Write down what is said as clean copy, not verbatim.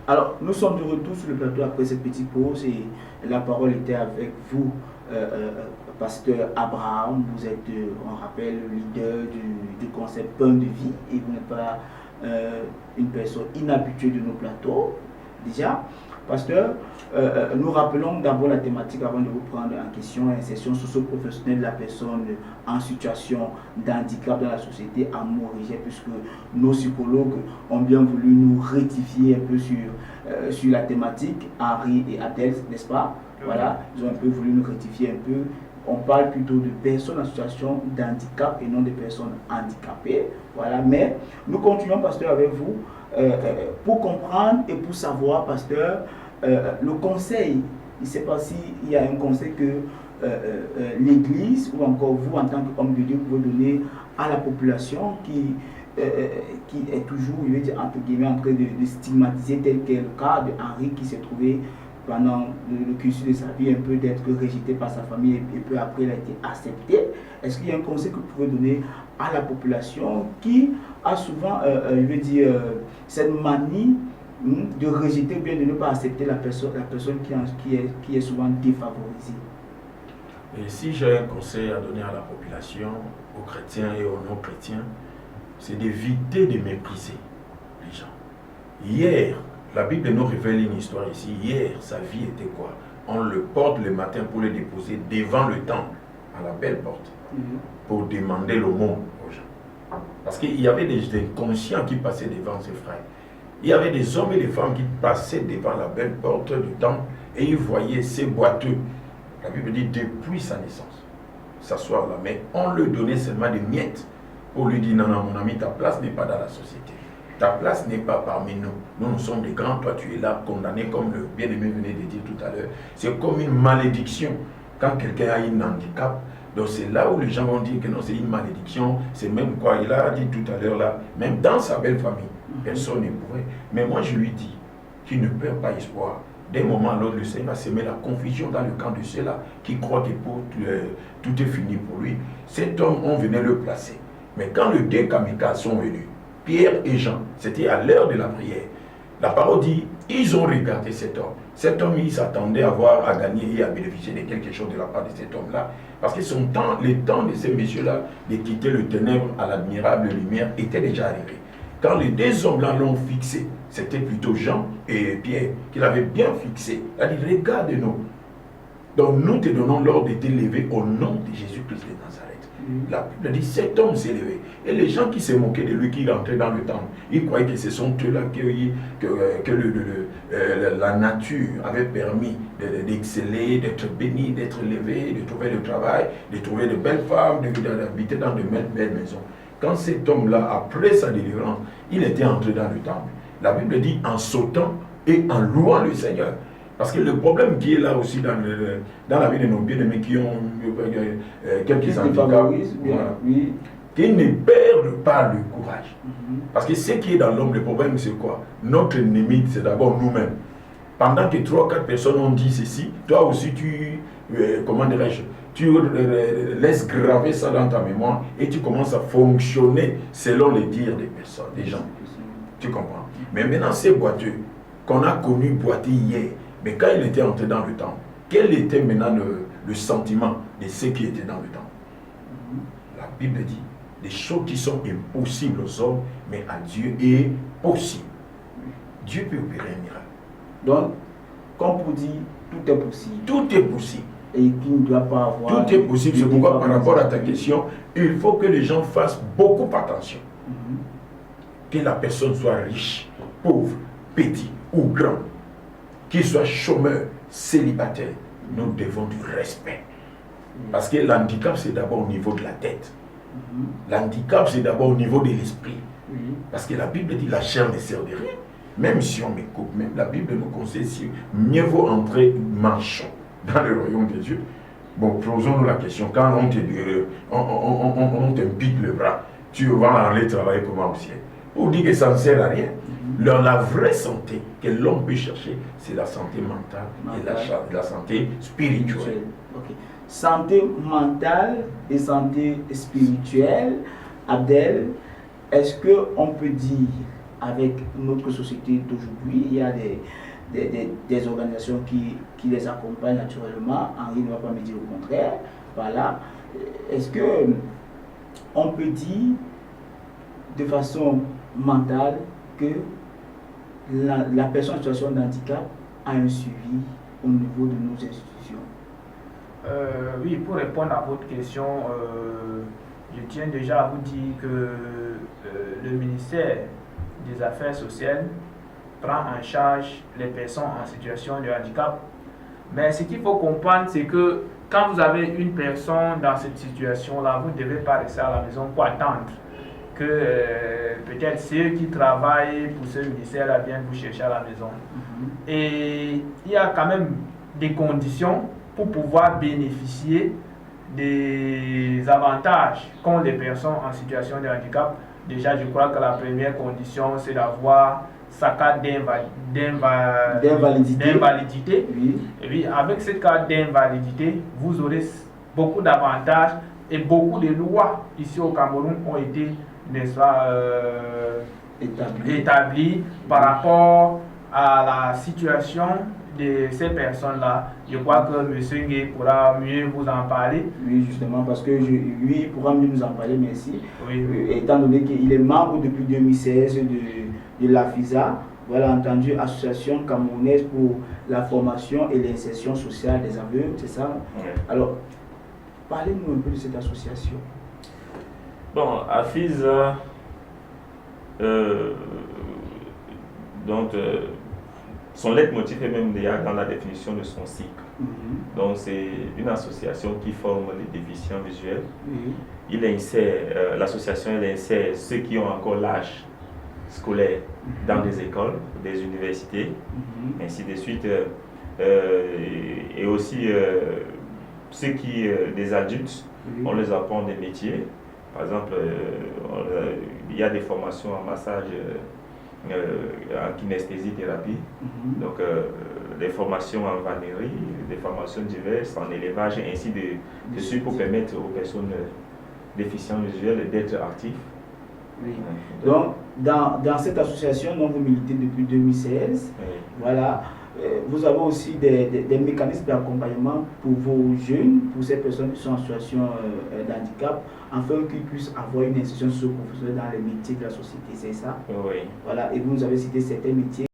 Alors, nous sommes de retour sur le plateau après cette petite pause et la parole était avec vous, pasteur Abraham. Vous êtes, on rappelle, le leader du concept Pain de vie et vous n'êtes pas une personne inhabituée de nos plateaux. Déjà, pasteur, nous rappelons d'abord la thématique avant de vous prendre en question, l'insertion socio-professionnelle de la personne en situation d'handicap dans la société à Morigé, puisque nos psychologues ont bien voulu nous rectifier un peu sur la thématique, Henri et Adèle, n'est-ce pas? Voilà, ils ont un peu voulu nous rectifier un peu. On parle plutôt de personnes en situation d'handicap et non de personnes handicapées. Voilà, mais nous continuons, pasteur, avec vous pour comprendre et pour savoir, pasteur, le conseil. Je ne sais pas s'il y a un conseil que l'Église ou encore vous, en tant qu'homme de Dieu, pouvez donner à la population qui est toujours, je vais dire, entre guillemets, en train de stigmatiser tel quel le cas de Henri qui s'est trouvé pendant le cursus de sa vie un peu d'être rejeté par sa famille et peu après il a été accepté. Est-ce qu'il y a un conseil que vous pouvez donner à la population qui a souvent, je veux dire, cette manie de rejeter ou bien de ne pas accepter la personne qui est souvent défavorisée? Et si j'ai un conseil à donner à la population, aux chrétiens et aux non-chrétiens, c'est d'éviter de mépriser les gens. Hier, la Bible nous révèle une histoire ici. Hier, sa vie était quoi? On le porte le matin pour le déposer devant le temple, à la belle porte, pour demander l'aumône aux gens. Parce qu'il y avait des inconscients qui passaient devant ses frères. Il y avait des hommes et des femmes qui passaient devant la belle porte du temple et ils voyaient ces boiteux. La Bible dit depuis sa naissance, s'asseoir là. Mais on lui donnait seulement des miettes pour lui dire non, non, mon ami, ta place n'est pas dans la société. Ta place n'est pas parmi nous. Nous sommes des grands, toi tu es là, condamné comme le bien-aimé venait de dire tout à l'heure. C'est comme une malédiction. Quand quelqu'un a un handicap, donc c'est là où les gens vont dire que non, c'est une malédiction. C'est même quoi, il a dit tout à l'heure là, même dans sa belle famille, personne ne pouvait. Mais moi je lui dis qu'il ne perd pas espoir. D'un moment à l'autre, le Seigneur va semer la confusion dans le camp de ceux-là qui croient que tout est fini pour lui. Cet homme, on venait le placer. Mais quand les deux kamikazes sont venus, Pierre et Jean, c'était à l'heure de la prière. La parole dit, ils ont regardé cet homme. Cet homme, il s'attendait à gagner et à bénéficier de quelque chose de la part de cet homme-là. Parce que le temps de ces messieurs-là de quitter le ténèbre à l'admirable lumière était déjà arrivé. Quand les deux hommes-là l'ont fixé, c'était plutôt Jean et Pierre qui l'avaient bien fixé. Il a dit, regarde-nous. Donc nous te donnons l'ordre de t'élever au nom de Jésus-Christ de Nazareth. La Bible dit, cet homme s'est levé. Et les gens qui se moquaient de lui, qui rentraient dans le temple, ils croyaient que ce sont eux-là que la nature avait permis d'exceller, d'être béni, d'être élevé, de trouver le travail, de trouver de belles femmes, d'habiter dans de belles maisons. Quand cet homme-là, après sa délivrance, il était entré dans le temple, la Bible dit en sautant et en louant le Seigneur. Parce que le problème qui est là aussi dans la vie de nos bien-aimés qui ont quelques handicaps, oui, qu'ils ne perdent pas le courage. Parce que ce qui est dans l'homme, le problème c'est quoi? Notre ennemi, c'est d'abord nous-mêmes. Pendant que 3 ou 4 personnes ont dit ceci, toi aussi tu laisses graver ça dans ta mémoire et tu commences à fonctionner selon les dires des personnes, des gens. Tu comprends? Mais maintenant, ces boiteux qu'on a connus boiter hier, mais quand il était entré dans le temple, quel était maintenant le sentiment de ceux qui étaient dans le temple? La Bible dit, des choses qui sont impossibles aux hommes, mais à Dieu est possible. Dieu peut opérer un miracle. Donc, comme pour dire, tout est possible. Tout est possible. Et qui ne doit pas avoir... Tout est possible. C'est pourquoi, par rapport à ta question, il faut que les gens fassent beaucoup attention. Que la personne soit riche, pauvre, petit ou grand, qu'il soit chômeur, célibataire, nous devons du respect. Parce que l'handicap, c'est d'abord au niveau de la tête. L'handicap, c'est d'abord au niveau de l'esprit. Parce que la Bible dit la chair ne sert de rien. Même si on me coupe, même la Bible nous conseille si mieux vaut entrer marchant dans le royaume de Dieu. Bon, posons-nous la question. Quand on t'impique le bras, tu vas aller travailler comment au ciel? Pour dire que ça ne sert à rien. La vraie santé que l'homme peut chercher, c'est la santé mentale et la santé spirituelle. Okay. Santé mentale et santé spirituelle. Abdel, est-ce qu'on peut dire avec notre société d'aujourd'hui. Il y a des organisations qui les accompagnent naturellement. Henri ne va pas me dire le contraire. Voilà. Est-ce que on peut dire de façon mentale que la personne en situation de handicap a un suivi au niveau de nos institutions? Oui, pour répondre à votre question, je tiens déjà à vous dire que le ministère des Affaires sociales prend en charge les personnes en situation de handicap. Mais ce qu'il faut comprendre, c'est que quand vous avez une personne dans cette situation-là, vous ne devez pas rester à la maison pour attendre que peut-être ceux qui travaillent pour ce ministère-là viennent vous chercher à la maison. Et il y a quand même des conditions pour pouvoir bénéficier des avantages qu'ont les personnes en situation de handicap. Déjà, je crois que la première condition, c'est d'avoir sa carte d'invalidité. Oui. Et puis, avec cette carte d'invalidité, vous aurez beaucoup d'avantages et beaucoup de lois ici au Cameroun ont été, n'est-ce pas, établies par rapport à la situation de ces personnes-là. Je crois que M. Ngué pourra mieux vous en parler. Oui, justement, parce que lui pourra mieux nous en parler, merci. Oui. Étant donné qu'il est membre depuis 2016 de l'AFISA, voilà, entendu, Association camerounaise pour la formation et l'insertion sociale des aveugles, c'est ça? Oui. Alors, parlez-nous un peu de cette association. Bon, AFISA, son leitmotiv est même déjà dans la définition de son cycle. Donc, c'est une association qui forme les déficients visuels. Il insère, l'association insère ceux qui ont encore l'âge scolaire dans des écoles, des universités, ainsi de suite. Et aussi ceux qui, des adultes, on les apprend des métiers. Par exemple, il y a des formations en massage, en kinesthésie-thérapie, donc des formations en vannerie, des formations diverses en élevage, et ainsi de suite pour permettre aux personnes déficientes visuelles d'être actives. Oui. Donc, dans cette association dont vous militez depuis 2016, voilà, vous avez aussi des mécanismes d'accompagnement pour vos jeunes, pour ces personnes qui sont en situation de handicap, afin qu'ils puissent avoir une insertion socio-professionnelle dans les métiers de la société, c'est ça? Oui. Voilà, et vous nous avez cité certains métiers.